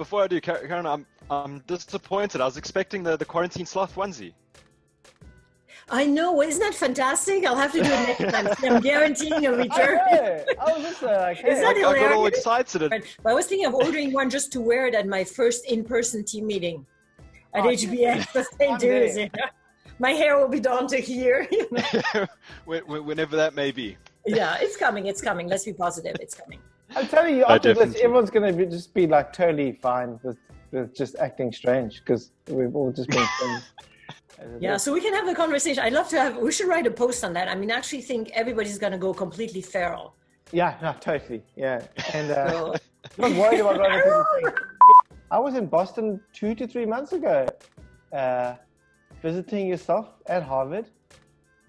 before I do, Carin, I'm disappointed. I was expecting the quarantine sloth onesie. I know. Isn't that fantastic? I'll have to do it next time. I'm guaranteeing a return. I was just like, hey. Is that I hilarious? got all excited. I was thinking of ordering one just to wear it at my first in-person team meeting at HBS. The same dude. My hair will be down to here. You know? Whenever that may be. Yeah, it's coming. It's coming. Let's be positive. It's coming. I'm telling you, after this, everyone's going to just be like totally fine with just acting strange because we've all just been friends. Yeah, so we can have a conversation. I'd love to we should write a post on that. I mean, I actually think everybody's going to go completely feral. Yeah, no, totally. Yeah. And I'm not worried about what other people think. I was in Boston 2 to 3 months ago visiting yourself at Harvard.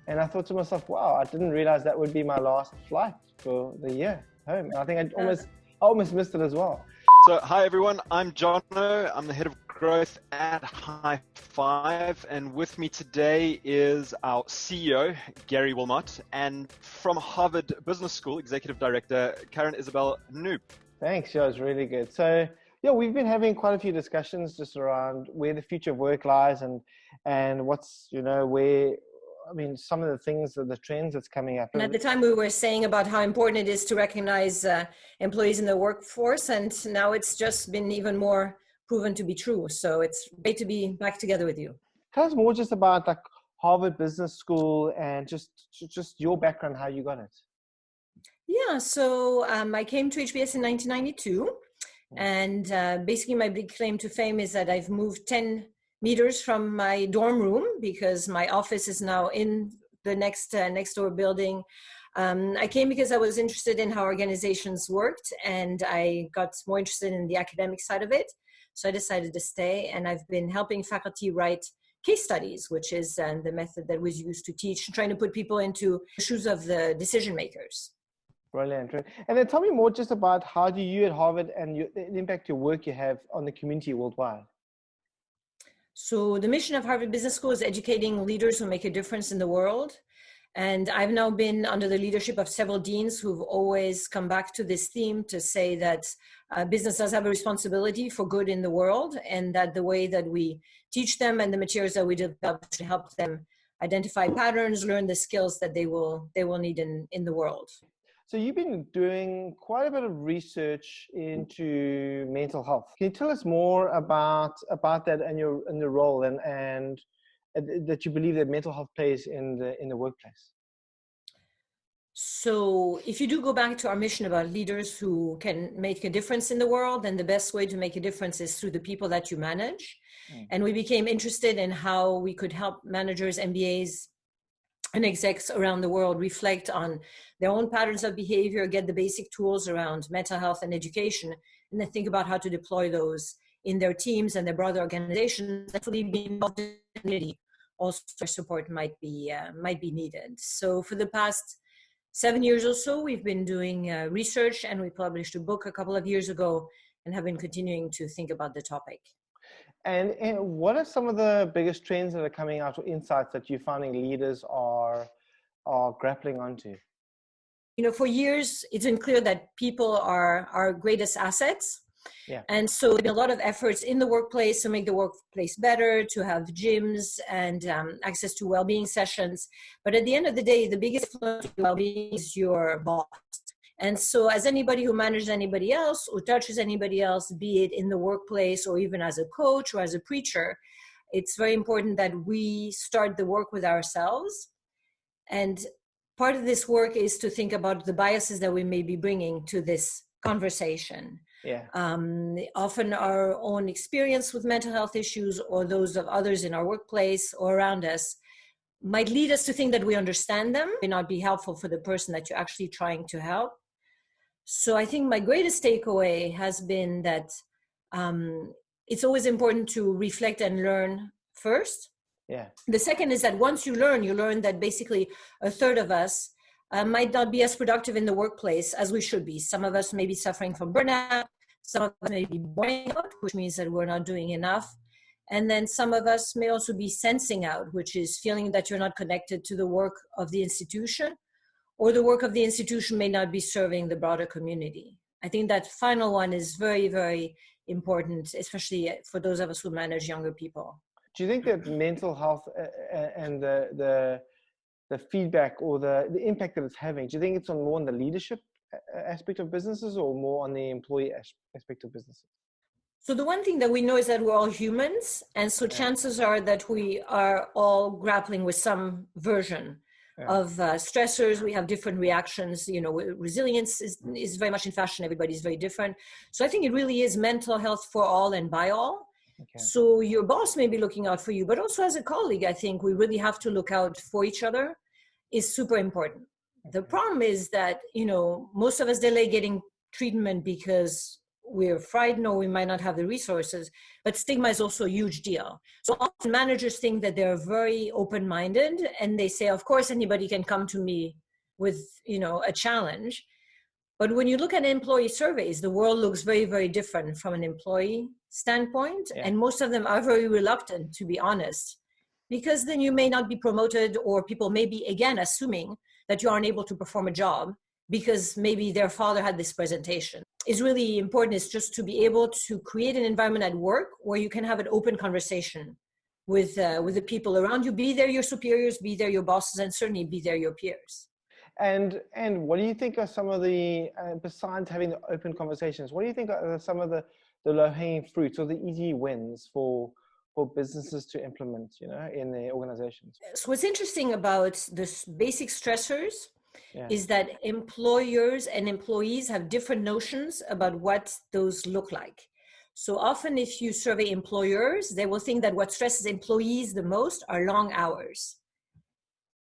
And I thought to myself, wow, I didn't realize that would be my last flight for the year home. And I think I almost missed it as well. So, hi everyone, I'm Jono. I'm the head of growth at High Five, and with me today is our CEO, Gary Wilmot, and from Harvard Business School, Executive Director, Carin-Isabel Knoop. Thanks, yeah, it was really good. So, yeah, we've been having quite a few discussions just around where the future of work lies and what's, some of the things, the trends that's coming up. And at the time we were saying about how important it is to recognize employees in the workforce, and now it's just been even more proven to be true. So it's great to be back together with you. Tell us more just about like Harvard Business School and just your background, how you got it. Yeah, so I came to HBS in 1992, and basically my big claim to fame is that I've moved 10 meters from my dorm room because my office is now in the next door building. I came because I was interested in how organizations worked, and I got more interested in the academic side of it. So I decided to stay, and I've been helping faculty write case studies, which is the method that was used to teach, trying to put people into the shoes of the decision makers. Brilliant. And then tell me more just about how do you at Harvard and the impact your work you have on the community worldwide. So the mission of Harvard Business School is educating leaders who make a difference in the world. And I've now been under the leadership of several deans who've always come back to this theme to say that business does have a responsibility for good in the world, and that the way that we teach them and the materials that we develop should help them identify patterns, learn the skills that they will need in the world. So you've been doing quite a bit of research into mental health. Can you tell us more about that and your role and that you believe that mental health plays in the workplace? So if you do go back to our mission about leaders who can make a difference in the world, then the best way to make a difference is through the people that you manage. And we became interested in how we could help managers, MBAs, and execs around the world reflect on their own patterns of behavior, get the basic tools around mental health and education, and then think about how to deploy those in their teams and their broader organizations. Definitely be involved in the community. Also, their support might be needed. So for the past 7 years or so, we've been doing research, and we published a book a couple of years ago and have been continuing to think about the topic. And what are some of the biggest trends that are coming out, or insights that you're finding leaders are grappling onto? For years, it's been clear that people are our greatest assets. Yeah. And so there's been a lot of efforts in the workplace to make the workplace better, to have gyms and access to well-being sessions. But at the end of the day, the biggest influence on well-being is your boss. And so as anybody who manages anybody else or touches anybody else, be it in the workplace or even as a coach or as a preacher, it's very important that we start the work with ourselves. And part of this work is to think about the biases that we may be bringing to this conversation. Yeah. Often our own experience with mental health issues or those of others in our workplace or around us might lead us to think that we understand them, may not be helpful for the person that you're actually trying to help. So I think my greatest takeaway has been that it's always important to reflect and learn first. Yeah. The second is that once you learn that basically a third of us might not be as productive in the workplace as we should be. Some of us may be suffering from burnout. Some of us may be burning out, which means that we're not doing enough. And then some of us may also be sensing out, which is feeling that you're not connected to the work of the institution, or the work of the institution may not be serving the broader community. I think that final one is very, very important, especially for those of us who manage younger people. Do you think that mental health and the feedback or the impact that it's having, do you think it's more on the leadership aspect of businesses or more on the employee aspect of businesses? So the one thing that we know is that we're all humans. And so chances are that we are all grappling with some version of stressors. We have different reactions. You know, resilience is very much in fashion. Everybody's very different. So I think it really is mental health for all and by all. Okay. So your boss may be looking out for you, but also as a colleague, I think we really have to look out for each other is super important. Okay. The problem is that, you know, most of us delay getting treatment because we're frightened or we might not have the resources, but stigma is also a huge deal. So often managers think that they're very open-minded and they say, of course, anybody can come to me with, you know, a challenge. But when you look at employee surveys, the world looks very, very different from an employee standpoint. Yeah. And most of them are very reluctant, to be honest, because then you may not be promoted, or people may be, again, assuming that you aren't able to perform a job because maybe their father had this presentation. It's really important is just to be able to create an environment at work where you can have an open conversation with the people around you, be there your superiors, be there your bosses, and certainly be there your peers. And what do you think are some of the, besides having the open conversations, what do you think are some of the low-hanging fruits or the easy wins for businesses to implement, you know, in their organizations? So what's interesting about this basic stressors is that employers and employees have different notions about what those look like. So often if you survey employers, they will think that what stresses employees the most are long hours.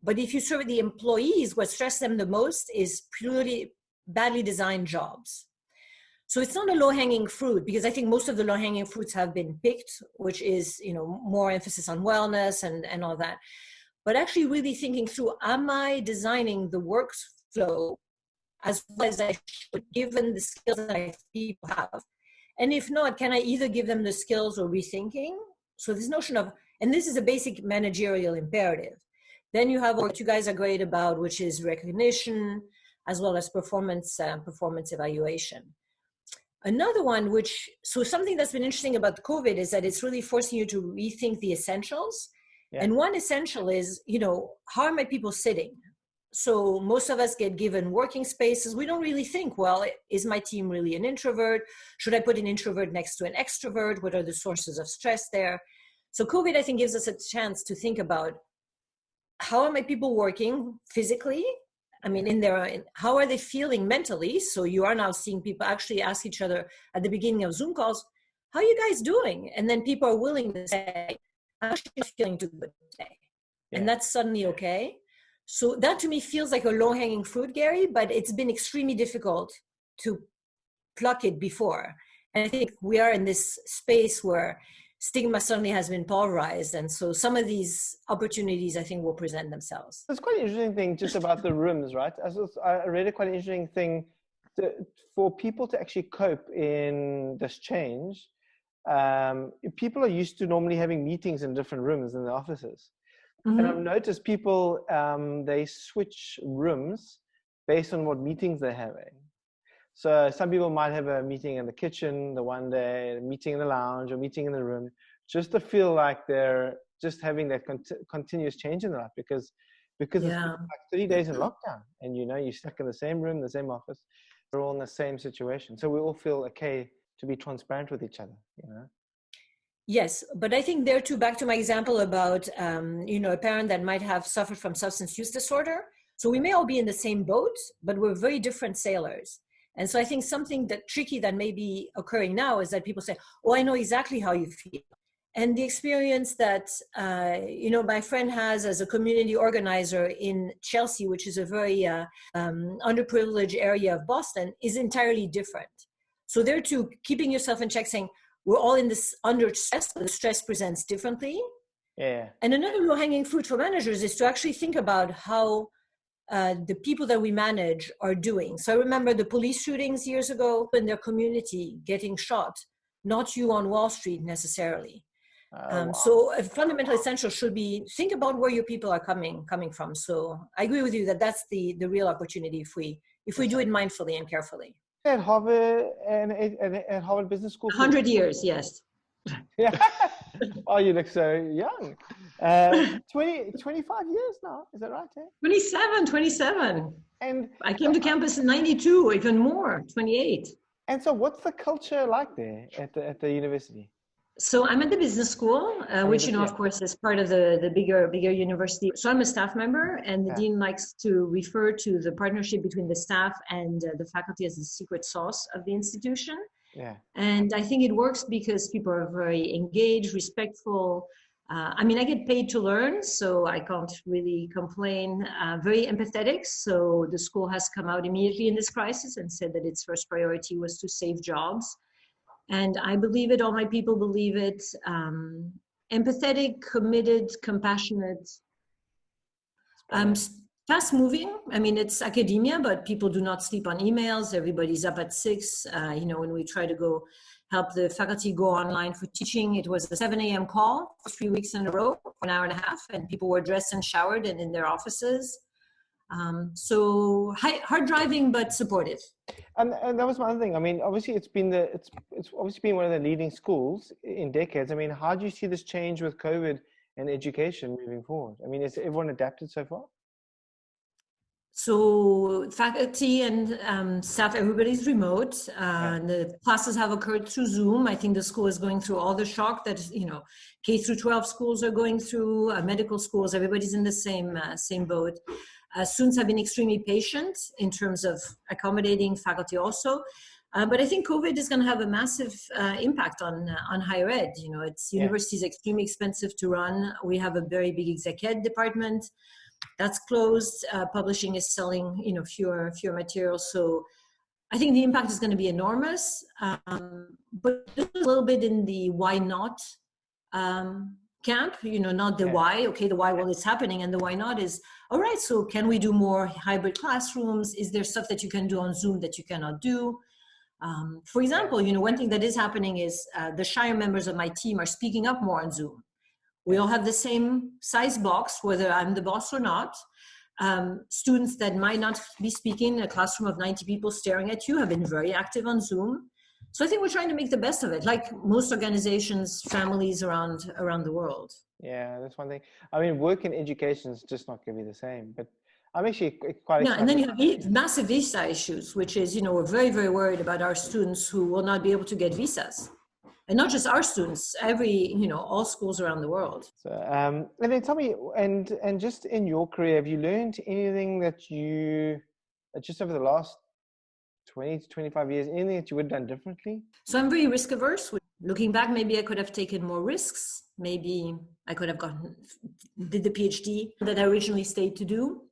But if you survey the employees, what stresses them the most is purely badly designed jobs. So it's not a low-hanging fruit, because I think most of the low-hanging fruits have been picked, which is, you know, more emphasis on wellness and all that. But actually really thinking through, am I designing the workflow as well as I should, given the skills that I people have? And if not, can I either give them the skills or rethinking? So this notion of, and this is a basic managerial imperative. Then you have what you guys are great about, which is recognition, as well as performance evaluation. Another one, so something that's been interesting about COVID is that it's really forcing you to rethink the essentials. Yeah. And one essential is, you know, how are my people sitting? So most of us get given working spaces. We don't really think, well, is my team really an introvert? Should I put an introvert next to an extrovert? What are the sources of stress there? So COVID, I think, gives us a chance to think about, how are my people working physically? I mean, how are they feeling mentally? So you are now seeing people actually ask each other at the beginning of Zoom calls, how are you guys doing? And then people are willing to say, I'm actually feeling too good today. Yeah. And that's suddenly okay. So that to me feels like a low-hanging fruit, Gary, but it's been extremely difficult to pluck it before. And I think we are in this space where stigma suddenly has been pulverized. And so some of these opportunities, I think, will present themselves. It's quite an interesting thing just about the rooms, right? I read a quite interesting thing for people to actually cope in this change. People are used to normally having meetings in different rooms in the offices. Mm-hmm. And I've noticed people, they switch rooms based on what meetings they're having. So some people might have a meeting in the kitchen the one day, a meeting in the lounge, or meeting in the room, just to feel like they're just having that continuous change in their life, because it's like 30 days in lockdown, and you know, you're stuck in the same room, the same office, we're all in the same situation. So we all feel okay to be transparent with each other, you know? Yes, but I think there too, back to my example about, you know, a parent that might have suffered from substance use disorder. So we may all be in the same boat, but we're very different sailors. And so I think something that tricky that may be occurring now is that people say, oh, I know exactly how you feel. And the experience that, you know, my friend has as a community organizer in Chelsea, which is a very underprivileged area of Boston, is entirely different. So there too, keeping yourself in check, saying, we're all in this under stress, but the stress presents differently. Yeah. And another low-hanging fruit for managers is to actually think about how the people that we manage are doing. So I remember the police shootings years ago in their community getting shot, not you on Wall Street necessarily. Wow. So a fundamental essential should be think about where your people are coming from. So I agree with you that that's the real opportunity if we do it mindfully and carefully. At Harvard and at Harvard Business School. 100 years, yes. Yeah. Oh, you look so young. 25 years now. Is that right? 27. And I came to campus in 92, even more, 28. And so what's the culture like there at the university? So I'm at the business school, which, of course, is part of the bigger university. So I'm a staff member, and the dean likes to refer to the partnership between the staff and the faculty as the secret sauce of the institution. Yeah. And I think it works because people are very engaged, respectful. I get paid to learn, so I can't really complain. Very empathetic. So the school has come out immediately in this crisis and said that its first priority was to save jobs. And I believe it, all my people believe it. Empathetic, committed, compassionate, fast moving. It's academia, but people do not sleep on emails. Everybody's up at 6. When we try to go help the faculty go online for teaching, it was a 7 a.m. call for 3 weeks in a row, for an hour and a half, and people were dressed and showered and in their offices. So hard driving, but supportive. And that was my other thing. Obviously it's obviously been one of the leading schools in decades. How do you see this change with COVID and education moving forward? Is everyone adapted so far? So faculty and staff, everybody's remote. The classes have occurred through Zoom. I think the school is going through all the shock that, K through 12 schools are going through, medical schools, everybody's in the same boat. Students have been extremely patient in terms of accommodating faculty also. But I think COVID is going to have a massive impact on higher ed. University is extremely expensive to run. We have a very big exec ed department that's closed. Publishing is selling, fewer materials. So I think the impact is going to be enormous. But a little bit in the why not camp, not the why. Okay, the why, well, it's happening, and the why not is, all right, so can we do more hybrid classrooms? Is there stuff that you can do on Zoom that you cannot do? For example, one thing that is happening is the Shire members of my team are speaking up more on Zoom. We all have the same size box, whether I'm the boss or not. Students that might not be speaking in a classroom of 90 people staring at you have been very active on Zoom. So I think we're trying to make the best of it, like most organizations, families around the world. Yeah, that's one thing. Work in education is just not going to be the same, but I'm actually quite excited. Yeah, and then you have massive visa issues, which is, we're very, very worried about our students who will not be able to get visas. And not just our students, all schools around the world. So, and then tell me, and just in your career, have you learned anything that you, just over the last 20 to 25 years, anything that you would have done differently? So I'm very risk averse. Looking back, maybe I could have taken more risks. Maybe I could have did the PhD that I originally stayed to do.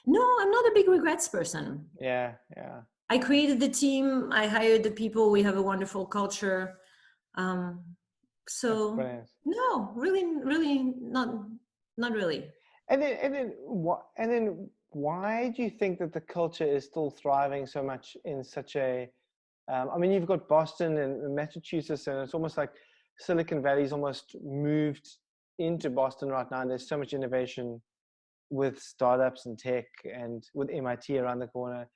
No, I'm not a big regrets person. Yeah. I created the team. I hired the people. We have a wonderful culture. So no, really not really. And then why do you think that the culture is still thriving so much in such a, you've got Boston and Massachusetts, and it's almost like Silicon Valley's almost moved into Boston right now. And there's so much innovation with startups and tech and with MIT around the corner.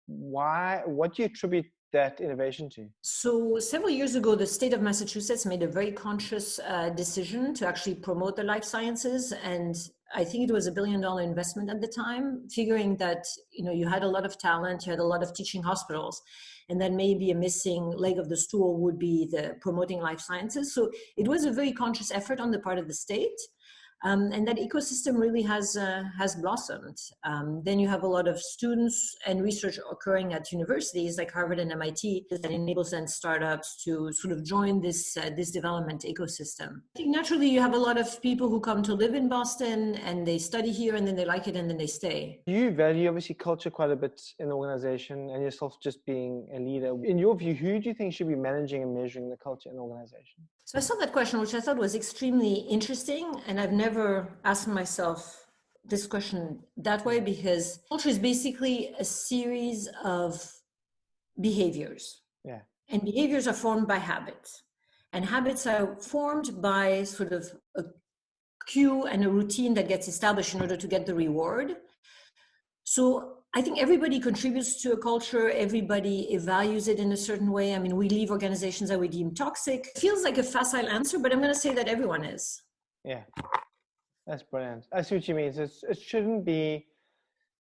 What do you attribute that innovation to? So several years ago, the state of Massachusetts made a very conscious decision to actually promote the life sciences. And I think it was $1 billion investment at the time, figuring that, you had a lot of talent, you had a lot of teaching hospitals, and then maybe a missing leg of the stool would be the promoting life sciences. So it was a very conscious effort on the part of the state. And that ecosystem really has blossomed. Then you have a lot of students and research occurring at universities like Harvard and MIT that enables then startups to sort of join this development ecosystem. I think naturally you have a lot of people who come to live in Boston and they study here and then they like it and then they stay. You value obviously culture quite a bit in the organization and yourself just being a leader. In your view, who do you think should be managing and measuring the culture in the organization? So I saw that question, which I thought was extremely interesting, and I've never asked myself this question that way, because culture is basically a series of behaviors. Yeah. And behaviors are formed by habits. And habits are formed by sort of a cue and a routine that gets established in order to get the reward. So I think everybody contributes to a culture. Everybody values it in a certain way. I mean, we leave organizations that we deem toxic. It feels like a facile answer, but I'm going to say that everyone is. Yeah, that's brilliant. I see what you mean. It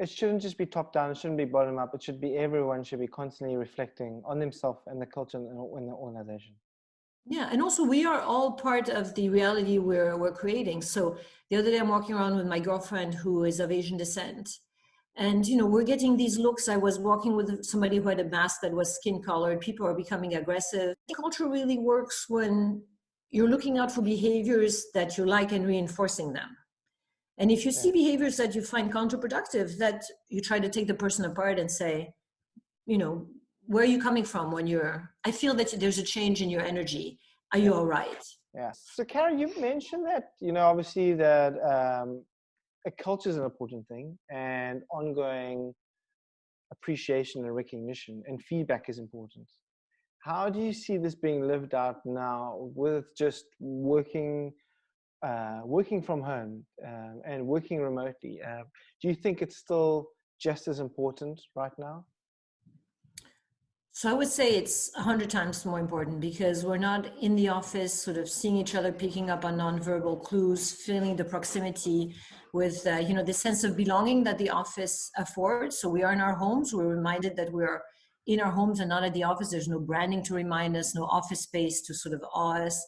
shouldn't just be top down. It shouldn't be bottom up. It should be everyone should be constantly reflecting on themselves and the culture in the organization. Yeah, and also we are all part of the reality we're creating. So the other day I'm walking around with my girlfriend who is of Asian descent. And, you know, we're getting these looks. I was walking with somebody who had a mask that was skin colored. People are becoming aggressive. Culture really works when you're looking out for behaviors that you like and reinforcing them. And if you see behaviors that you find counterproductive, that you try to take the person apart and say, you know, where are you coming from when I feel that there's a change in your energy. Are you all right? Yeah. So Carin, you mentioned that, you know, obviously that a culture is an important thing, and ongoing appreciation and recognition and feedback is important. How do you see this being lived out now with just working from home and working remotely? Do you think it's still just as important right now? So I would say it's 100 times more important, because we're not in the office sort of seeing each other, picking up on nonverbal clues, feeling the proximity with, you know, the sense of belonging that the office affords. So we are in our homes. We're reminded that we're in our homes and not at the office. There's no branding to remind us, no office space to sort of awe us.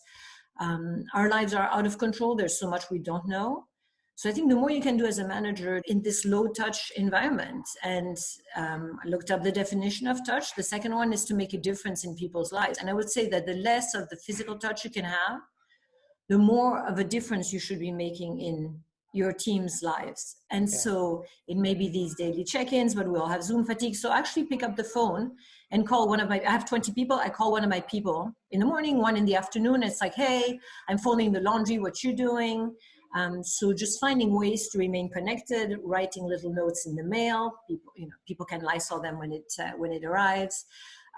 Our lives are out of control. There's so much we don't know. So I think the more you can do as a manager in this low touch environment, and I looked up the definition of touch. The second one is to make a difference in people's lives. And I would say that the less of the physical touch you can have, the more of a difference you should be making in your team's lives. And so it may be these daily check-ins, but we all have Zoom fatigue. So actually pick up the phone and call I have 20 people. I call one of my people in the morning, one in the afternoon. It's like, hey, I'm folding the laundry. What you doing? So just finding ways to remain connected, writing little notes in the mail. People can Lysol them when it arrives.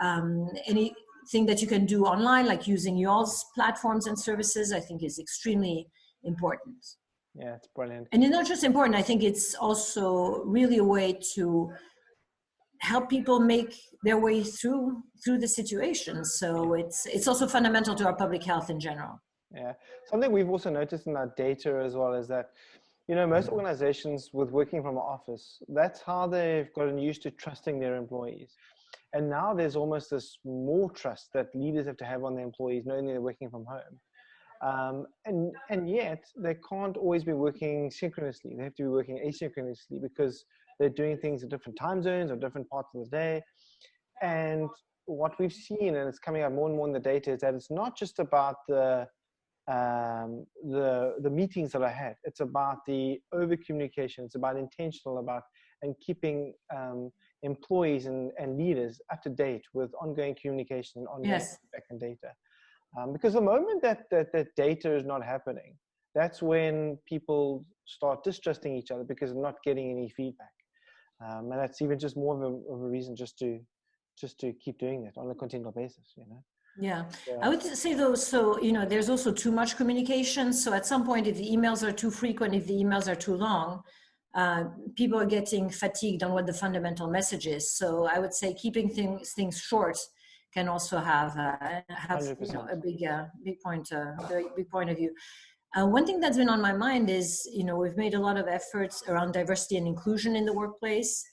Anything that you can do online, like using y'all's platforms and services, I think is extremely important. Yeah, it's brilliant. And it's not just important. I think it's also really a way to help people make their way through the situation. So it's also fundamental to our public health in general. Yeah, something we've also noticed in our data as well is that, you know, most organizations with working from an office, that's how they've gotten used to trusting their employees. And now there's almost this more trust that leaders have to have on their employees, knowing they're working from home. And yet they can't always be working synchronously. They have to be working asynchronously because they're doing things at different time zones or different parts of the day. And what we've seen, and it's coming out more and more in the data, is that it's not just about the meetings that I had. It's about the over communication. It's about intentional and keeping employees and leaders up to date with ongoing communication and ongoing feedback and data. Because the moment that data is not happening, that's when people start distrusting each other because they're not getting any feedback. And that's even just more of a reason just to keep doing that on a continual basis, you know. Yeah, I would say though, so, you know, there's also too much communication. So at some point, if the emails are too frequent, if the emails are too long, people are getting fatigued on what the fundamental message is. So I would say keeping things short can also have you know, a big point of view. One thing that's been on my mind is, you know, we've made a lot of efforts around diversity and inclusion in the workplace.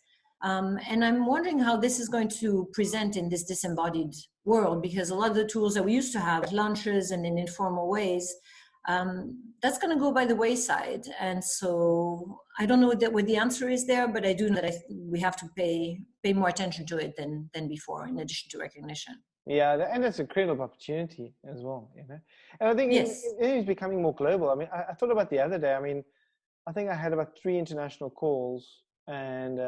And I'm wondering how this is going to present in this disembodied world, because a lot of the tools that we used to have, lunches and in informal ways, that's going to go by the wayside. And so I don't know what the answer is there, but I do know that we have to pay more attention to it than before, in addition to recognition. Yeah, and it's a incredible opportunity as well, you know. And I think it is becoming more global. I mean, I thought about the other day. I mean, I think I had about 3 international calls, and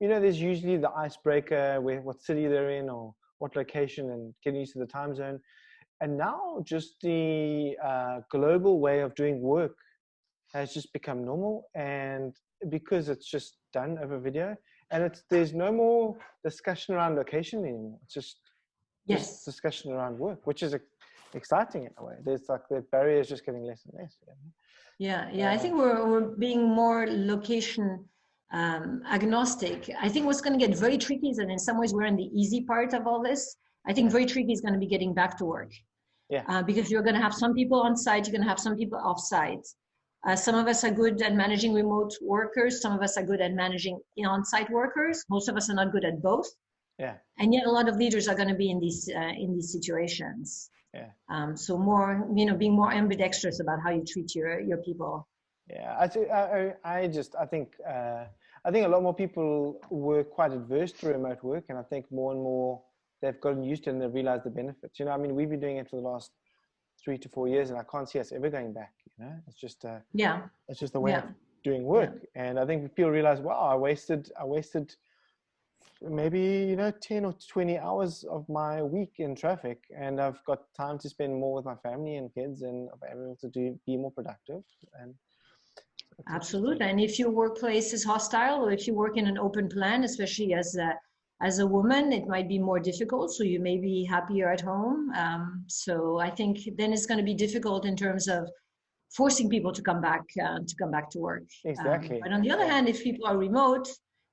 you know, there's usually the icebreaker with what city they're in or what location and getting used to the time zone. And now just the global way of doing work has just become normal, and because it's just done over video, and there's no more discussion around location anymore. It's just discussion around work, which is exciting in a way. There's like the barrier is just getting less and less. You know? Yeah, I think we're being more location agnostic. I think what's going to get very tricky is that in some ways we're in the easy part of all this. I think very tricky is going to be getting back to work. Yeah. Because you're going to have some people on site, you're going to have some people off site. Some of us are good at managing remote workers. Some of us are good at managing on-site workers. Most of us are not good at both. Yeah. And yet a lot of leaders are going to be in these situations. Yeah. So more, being more ambidextrous about how you treat your people. Yeah. I think a lot more people were quite adverse to remote work, and I think more and more they've gotten used to it and they've realized the benefits. We've been doing it for the last 3 to 4 years, and I can't see us ever going back. It's just it's just the way of doing work. Yeah. And I think people realize, wow, I wasted maybe 10 or 20 hours of my week in traffic, and I've got time to spend more with my family and kids, and I'm able to be more productive. And absolutely. And if your workplace is hostile, or if you work in an open plan, especially as a woman, it might be more difficult. So you may be happier at home. So I think then it's going to be difficult in terms of forcing people to come back to work. Exactly. But on the other hand, if people are remote,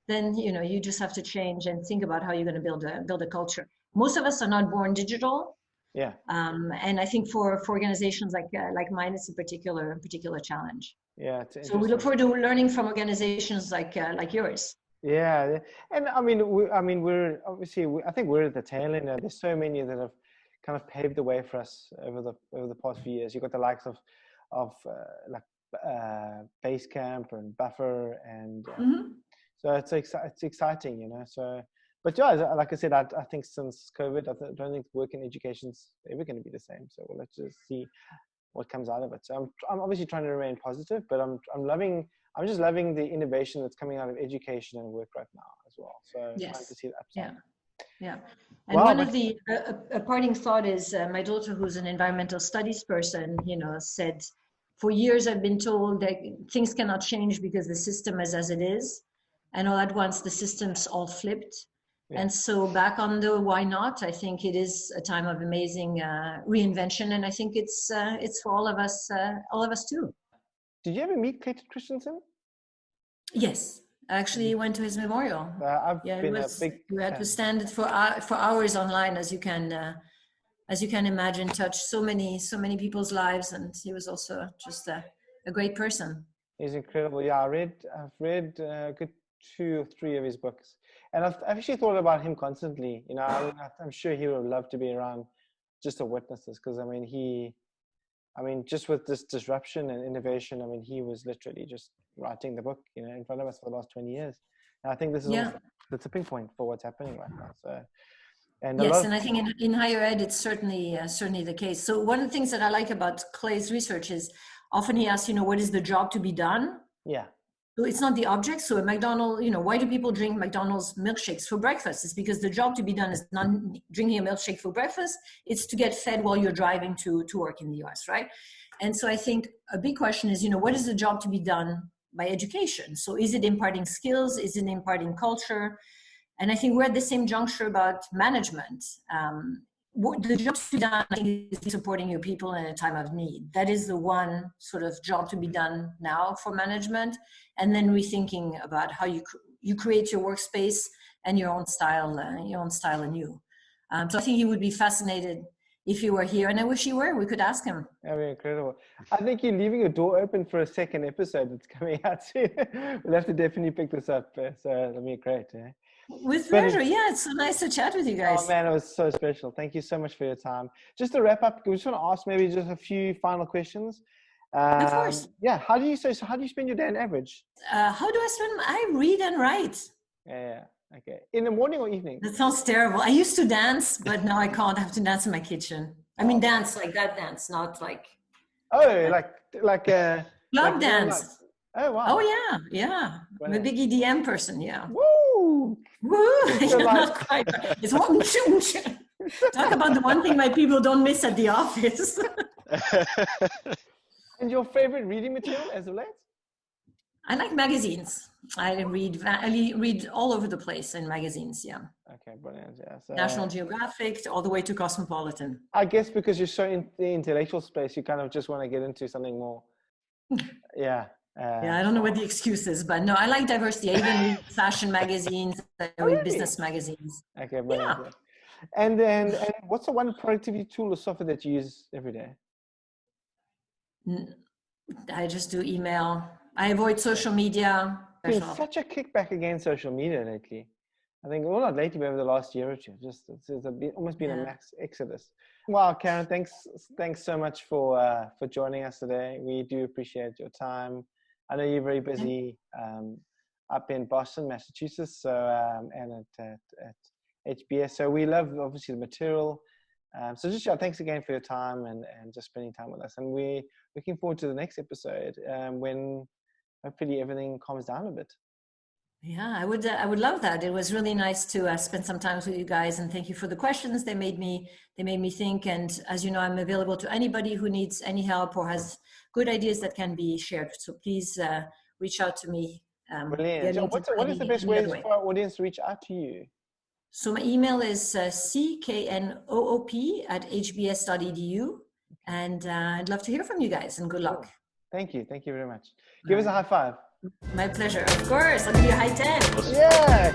then you just have to change and think about how you're going to build a culture. Most of us are not born digital. Yeah. And I think for organizations like mine, it's a particular challenge. Yeah. So we look forward to learning from organizations like yours. Yeah, and I we're obviously, I think we're at the tail end. There's so many that have kind of paved the way for us over the past few years. You've got the likes of Basecamp and Buffer, and so it's exciting, So, but yeah, like I said, I think since COVID, I don't think work in education's ever going to be the same. So let's just see what comes out of it. So I'm obviously trying to remain positive, but I'm just loving the innovation that's coming out of education and work right now as well. So yes. Trying to see that upside. Yeah. And one of the a parting thought is my daughter, who's an environmental studies person, said, for years I've been told that things cannot change because the system is as it is, and all at once the system's all flipped. Yeah. And so back on the why not, I think it is a time of amazing reinvention, and I think it's for all of us too. Did you ever meet Clayton Christensen? Yes, I actually went to his memorial. I've been a big. We had to stand for hours online, as you can imagine. Touched so many people's lives, and he was also just a great person. He's incredible. Yeah, I've read a good 2 or 3 of his books, and I've actually thought about him constantly. I'm sure he would love to be around just to witness this, because just with this disruption and innovation, he was literally just writing the book, in front of us for the last 20 years. And I think this is also the tipping point for what's happening right now. So, and I think in higher ed, it's certainly the case. So one of the things that I like about Clay's research is often he asks, what is the job to be done? Yeah. So it's not the object. So at McDonald's, why do people drink McDonald's milkshakes for breakfast? It's because the job to be done is not drinking a milkshake for breakfast. It's to get fed while you're driving to work in the US, right? And so I think a big question is, what is the job to be done by education? So is it imparting skills? Is it imparting culture? And I think we're at the same juncture about management. The job to be done, I think, is supporting your people in a time of need. That is the one sort of job to be done now for management. And then rethinking about how you create your workspace and your own style anew. So I think he would be fascinated if he were here, and I wish he were. We could ask him. That'd be incredible. I think you're leaving a door open for a second episode that's coming out soon. We'll have to definitely pick this up. So that'll be great. Eh? With pleasure. Yeah, it's so nice to chat with you guys. Oh man, it was so special. Thank you so much for your time. Just to wrap up, we just want to ask maybe just a few final questions. Of course. Yeah. How do you spend your day on average? How do I spend? I read and write. Yeah. Okay. In the morning or evening? That sounds terrible. I used to dance, but now I can't. I have to dance in my kitchen. I mean, dance like that dance, not like. Oh, like club dance. Oh wow. Oh yeah. I'm a big EDM person. Yeah. Woo! Not quite. It's talk about the one thing my people don't miss at the office. And your favorite reading material as of late? I like magazines. I read all over the place in magazines. Yeah. Okay, brilliant. Yeah. So, National Geographic all the way to Cosmopolitan. I guess because you're so in the intellectual space, you kind of just want to get into something more. Yeah. I don't know what the excuse is, but no, I like diversity. I even read fashion magazines, I read business magazines. Okay, brilliant. Yeah. And what's the one productivity tool or software that you use every day? I just do email. I avoid social media. There's been such a kickback against social media lately. I think, well, not lately, but over the last year or two. Just it's almost been a max exodus. Wow, Carin, thanks so much for joining us today. We do appreciate your time. I know you're very busy up in Boston, Massachusetts, so and at HBS. So we love obviously the material. So just thanks again for your time and just spending time with us. And we're looking forward to the next episode when hopefully everything calms down a bit. Yeah, I would love that. It was really nice to spend some time with you guys, and thank you for the questions. They made me think. And as you know, I'm available to anybody who needs any help or has good ideas that can be shared. So please reach out to me. Brilliant. So what is the best way for our audience to reach out to you? So my email is cknoop@hbs.edu, and I'd love to hear from you guys. And good luck. Thank you very much. Give us a high five. My pleasure. Of course. I'll give you a high 10. Yeah.